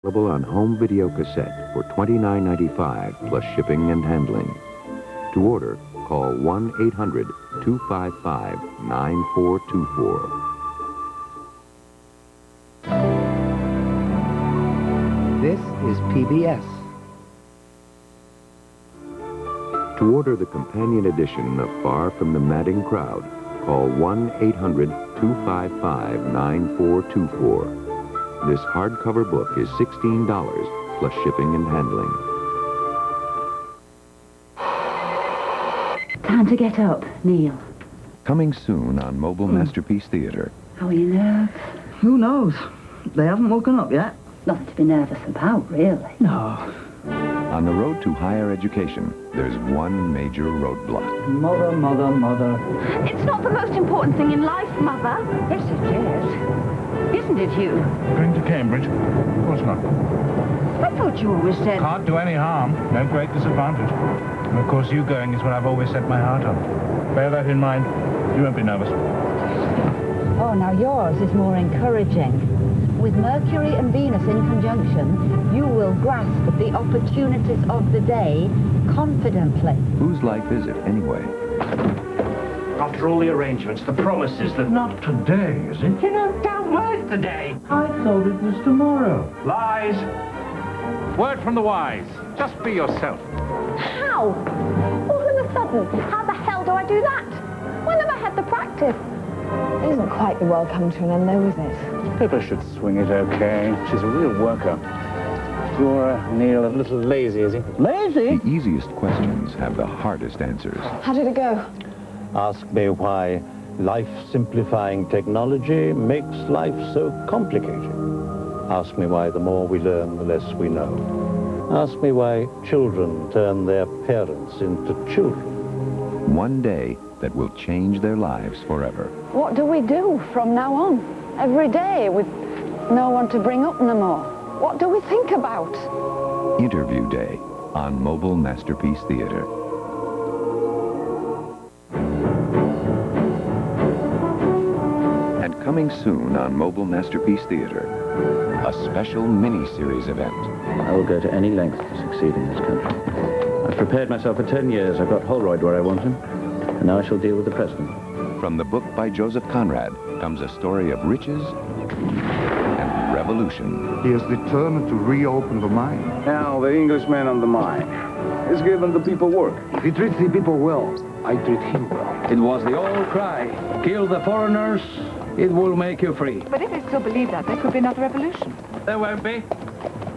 Available on home video cassette for $29.95 plus shipping and handling. To order, call 1-800-255-9424. This is PBS. To order the companion edition of Far from the Maddening Crowd, call 1-800-255-9424. This hardcover book is $16 plus shipping and handling. Time to get up, Neil. Coming soon on Mobile Masterpiece Theater. How are your nerves? Who knows? They haven't woken up yet. Nothing to be nervous about, really. No. On the road to higher education, there's one major roadblock. Mother, mother, mother. It's not the most important thing in life, Mother. Yes, it is. Isn't it, Hugh? Going to Cambridge? Of course not. I thought you always said... Can't do any harm. No great disadvantage. And of course, you going is what I've always set my heart on. Bear that in mind. You won't be nervous. Oh, now yours is more encouraging. With Mercury and Venus in conjunction, you will grasp the opportunities of the day confidently. Whose life is it, anyway? After all the arrangements, the promises that... Not today, is it? You know damn well it's the day. I thought it was tomorrow. Lies. Word from the wise. Just be yourself. How? All of a sudden, how the hell do I do that? When have I had the practice? It isn't quite the world come to an end, though, is it? Pippa should swing it okay. She's a real worker. Poor Neil, a little lazy, is he? Lazy? The easiest questions have the hardest answers. How did it go? Ask me why life-simplifying technology makes life so complicated. Ask me why the more we learn, the less we know. Ask me why children turn their parents into children. One day that will change their lives forever. What do we do from now on? Every day with no one to bring up no more. What do we think about? Interview Day on Mobile Masterpiece Theater. And coming soon on Mobile Masterpiece Theater, a special mini-series event. I will go to any length to succeed in this country. I've prepared myself for 10 years. I've got Holroyd where I want him. And now I shall deal with the president. From the book by Joseph Conrad comes a story of riches and revolution. He is determined to reopen the mine. Now, the Englishman on the mine is giving the people work. If he treats the people well, I treat him well. It was the old cry, kill the foreigners, it will make you free. But if they still believe that, there could be another revolution. There won't be.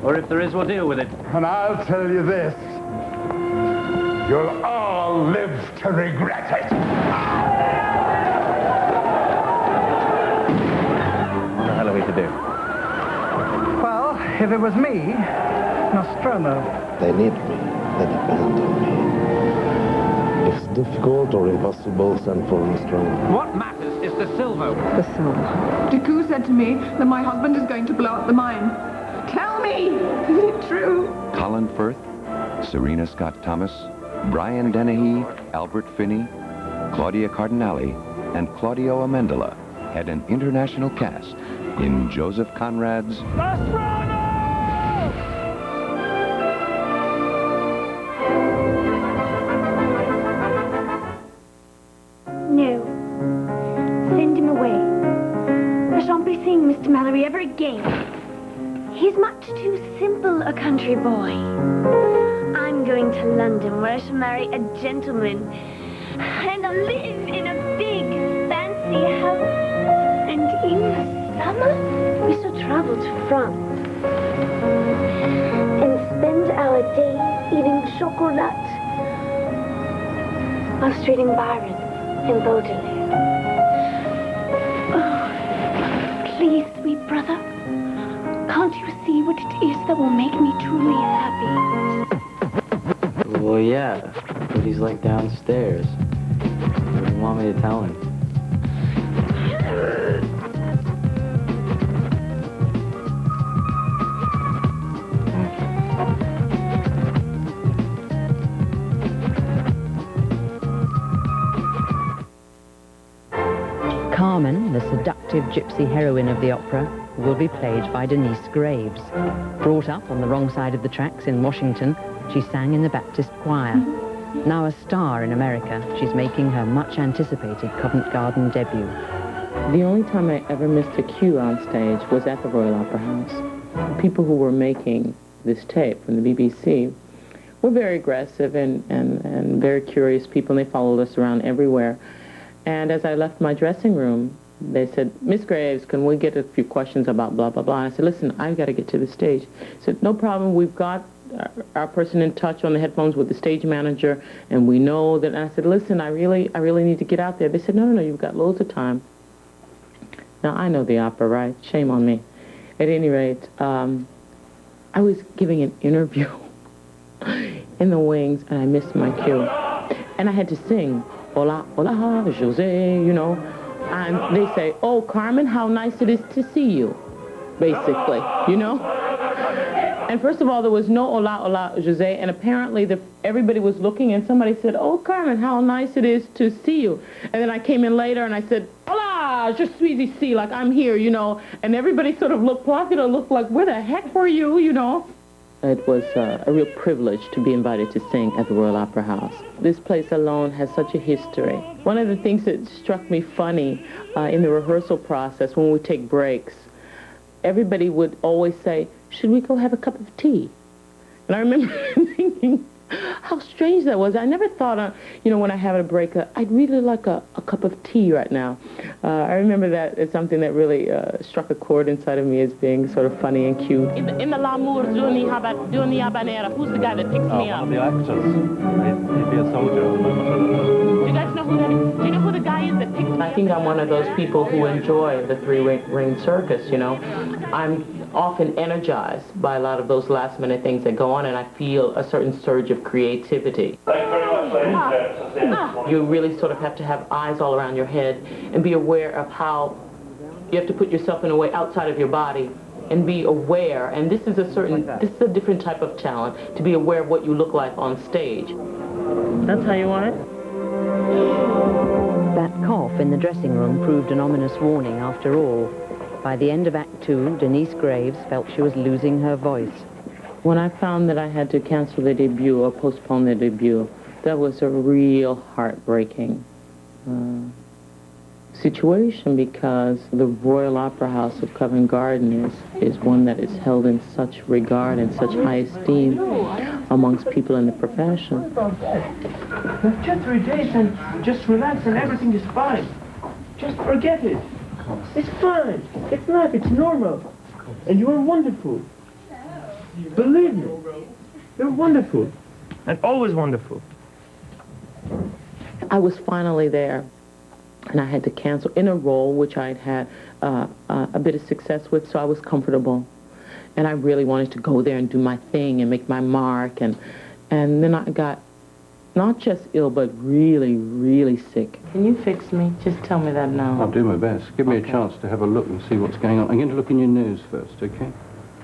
Or if there is, we'll deal with it. And I'll tell you this. You'll all live to regret it. What the hell are we to do? Well, if it was me, Nostromo. They need me. They depend on me. If it's difficult or impossible, send for Nostromo. What matters is the silver. The soul. Deku said to me that my husband is going to blow up the mine. Tell me, is it true? Colin Firth, Serena Scott Thomas, Brian Dennehy, Albert Finney, Claudia Cardinale, and Claudio Amendola had an international cast in Joseph Conrad's Nostromo! No. Send him away. I shan't be seeing Mr. Mallory ever again. He's much too simple a country boy. I'm going to London, where I shall marry a gentleman. And I'll live in a big, fancy house. And in the summer, we shall travel to France. And spend our days eating chocolate. Whilst reading Byron and Baudelaire. Oh, please, sweet brother. Can't you see what it is that will make me truly happy? Well, yeah, but he's like downstairs. What do you want me to tell him? Carmen, the seductive gypsy heroine of the opera, will be played by Denyce Graves. Brought up on the wrong side of the tracks in Washington, she sang in the Baptist choir. Now a star in America, she's making her much-anticipated Covent Garden debut. The only time I ever missed a cue on stage was at the Royal Opera House. People who were making this tape from the BBC were very aggressive and very curious people, and they followed us around everywhere. And as I left my dressing room, they said, "Miss Graves, can we get a few questions about blah, blah, blah?" And I said, "Listen, I've got to get to the stage." I said, "No problem, we've got our person in touch on the headphones with the stage manager, and we know that." And I said, "Listen, I really need to get out there." They said, "No, you've got loads of time." Now, I know the opera, right? Shame on me. At any rate, I was giving an interview in the wings, and I missed my cue. And I had to sing, "Hola, hola, José," you know. And they say, "Oh, Carmen, how nice it is to see you," basically, you know. And first of all, there was no "Hola, hola, José," and apparently everybody was looking, and somebody said, "Oh, Carmen, how nice it is to see you." And then I came in later, and I said, "Hola, je suis ici," like I'm here, you know. And everybody sort of looked like, "Where the heck were you," you know. It was a real privilege to be invited to sing at the Royal Opera House. This place alone has such a history. One of the things that struck me funny in the rehearsal process, when we would take breaks, everybody would always say, "Should we go have a cup of tea?" And I remember thinking how strange that was. I never thought, when I have a break, I'd really like a cup of tea right now. I remember that as something that really struck a chord inside of me as being sort of funny and cute. In the L'amour doing the habanera, who's the guy that picks me up? One of the actors. He'd be a soldier. Do you guys know who that is? Do you know who the guy is that picks me up? I think I'm one of those people who enjoy the three-ring circus, you know. I'm often energized by a lot of those last-minute things that go on, and I feel a certain surge of creativity. Thank you very much, ladies and gents. You really sort of have to have eyes all around your head and be aware of how you have to put yourself in a way outside of your body and be aware. And this is a different type of talent, to be aware of what you look like on stage. That's how you want it? That cough in the dressing room proved an ominous warning after all. By the end of Act 2, Denyce Graves felt she was losing her voice. When I found that I had to cancel the debut or postpone the debut, that was a real heartbreaking situation, because the Royal Opera House of Covent Garden is one that is held in such regard and such high esteem amongst people in the profession. Just 3 days and just relax and everything is fine. Just forget it. It's fine. It's life. It's normal. And you are wonderful. Believe me. You're wonderful. And always wonderful. I was finally there, and I had to cancel in a role which I'd had a bit of success with, so I was comfortable. And I really wanted to go there and do my thing and make my mark. And then I got not just ill, but really, really sick. Can you fix me? Just tell me that now. I'll do my best. Give me a chance to have a look and see what's going on. I'm going to look in your nose first, okay?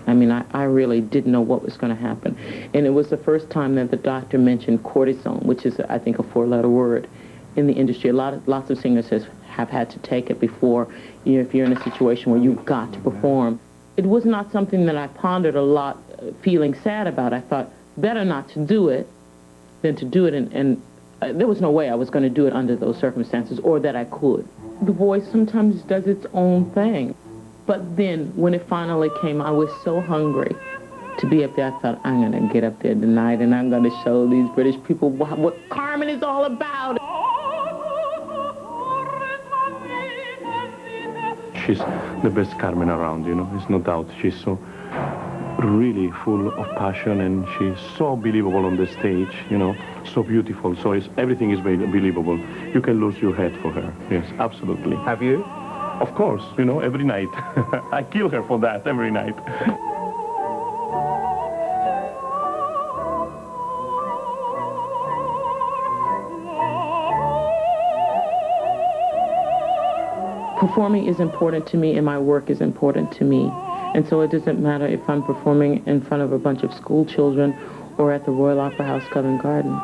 I mean, I really didn't know what was going to happen. And it was the first time that the doctor mentioned cortisone, which is, I think, a 4-letter word in the industry. Lots of singers have had to take it before, if you're in a situation where you've got to perform. It was not something that I pondered a lot, feeling sad about. I thought, better not to do it than to do it, and there was no way I was going to do it under those circumstances, or that I could. The voice sometimes does its own thing. But then, when it finally came, I was so hungry to be up there. I thought, I'm going to get up there tonight, and I'm going to show these British people what Carmen is all about. She's the best Carmen around, there's no doubt. She's so really full of passion, and she's so believable on the stage, so beautiful. So everything is believable. You can lose your head for her. Yes, absolutely. Have you? Of course, every night. I kill her for that every night. Performing is important to me, and my work is important to me. And so it doesn't matter if I'm performing in front of a bunch of school children or at the Royal Opera House Covent Garden.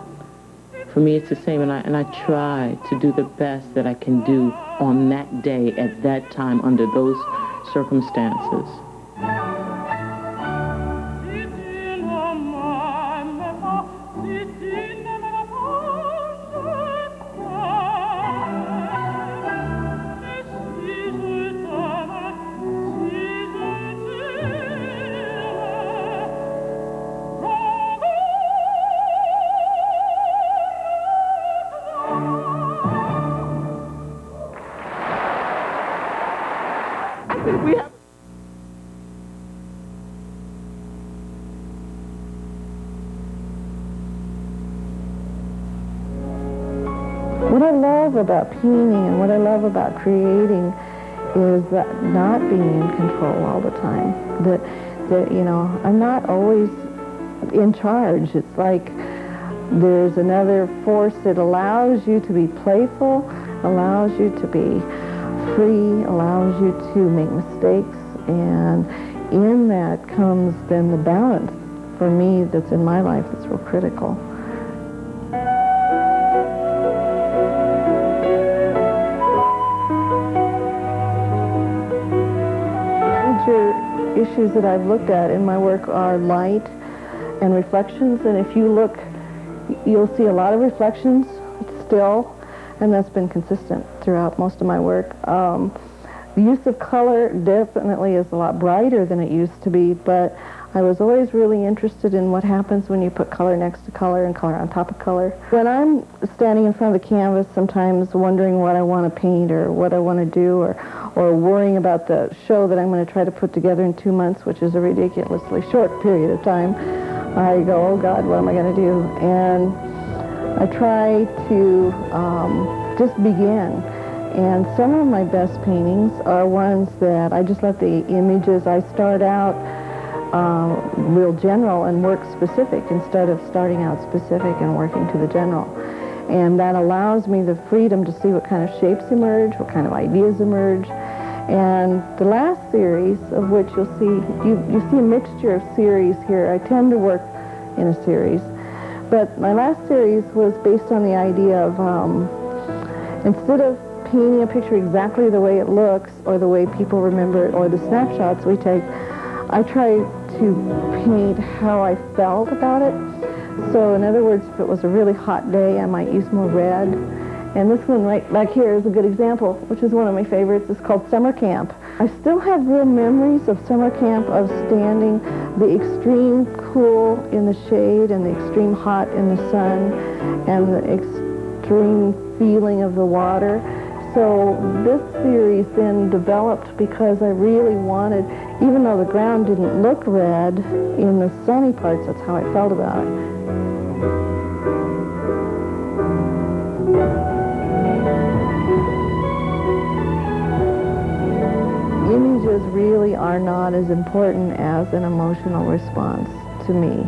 For me, it's the same, and I try to do the best that I can do on that day, at that time, under those circumstances. What I love about painting and what I love about creating is that not being in control all the time. That you know, I'm not always in charge. It's like there's another force that allows you to be playful, allows you to be free, allows you to make mistakes, and in that comes then the balance for me that's in my life that's real critical. Issues that I've looked at in my work are light and reflections, and if you look, you'll see a lot of reflections still, and that's been consistent throughout most of my work. The use of color definitely is a lot brighter than it used to be, but I was always really interested in what happens when you put color next to color and color on top of color. When I'm standing in front of the canvas, sometimes wondering what I want to paint or what I want to do, or worrying about the show that I'm going to try to put together in 2 months, which is a ridiculously short period of time, I go, oh God, what am I going to do? And I try to just begin. And some of my best paintings are ones that I just let the images, I start out real general and work specific instead of starting out specific and working to the general. And that allows me the freedom to see what kind of shapes emerge, what kind of ideas emerge. And the last series, of which you'll see, you see a mixture of series here. I tend to work in a series. But my last series was based on the idea of, instead of painting a picture exactly the way it looks or the way people remember it or the snapshots we take, I try to paint how I felt about it. So in other words, if it was a really hot day, I might use more red. And this one right back here is a good example, which is one of my favorites. It's called Summer Camp. I still have real memories of summer camp, of standing the extreme cool in the shade and the extreme hot in the sun and the extreme feeling of the water. So this series then developed because I really wanted, even though the ground didn't look red, in the sunny parts, that's how I felt about it. Images really are not as important as an emotional response to me.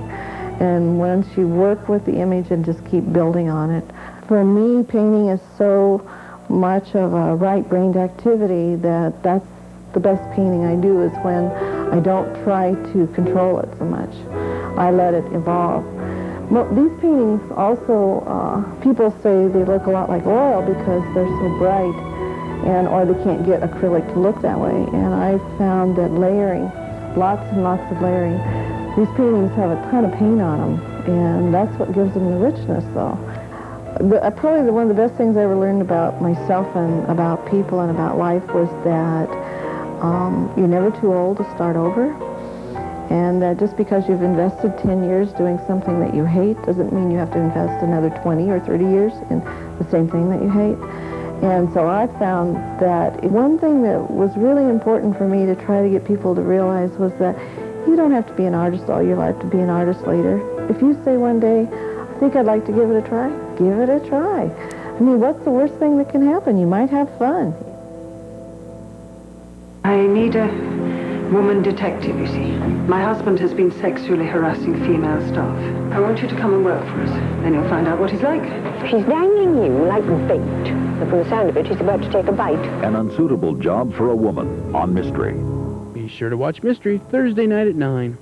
And once you work with the image and just keep building on it, for me, painting is so much of a right-brained activity that that's the best painting I do is when I don't try to control it so much. I let it evolve. Well, these paintings also, people say they look a lot like oil because they're so bright, or they can't get acrylic to look that way. And I've found that layering, lots and lots of layering, these paintings have a ton of paint on them, and that's what gives them the richness, though. Probably one of the best things I ever learned about myself and about people and about life was that you're never too old to start over, and that just because you've invested 10 years doing something that you hate doesn't mean you have to invest another 20 or 30 years in the same thing that you hate. And so I found that one thing that was really important for me to try to get people to realize was that you don't have to be an artist all your life to be an artist later. If you say one day, I think I'd like to give it a try, give it a try. I mean, what's the worst thing that can happen? You might have fun. I need a woman detective, you see. My husband has been sexually harassing female staff. I want you to come and work for us. Then you'll find out what he's like. She's dangling you like bait. But from the sound of it, she's about to take a bite. An Unsuitable Job for a Woman on Mystery. Be sure to watch Mystery Thursday night at 9.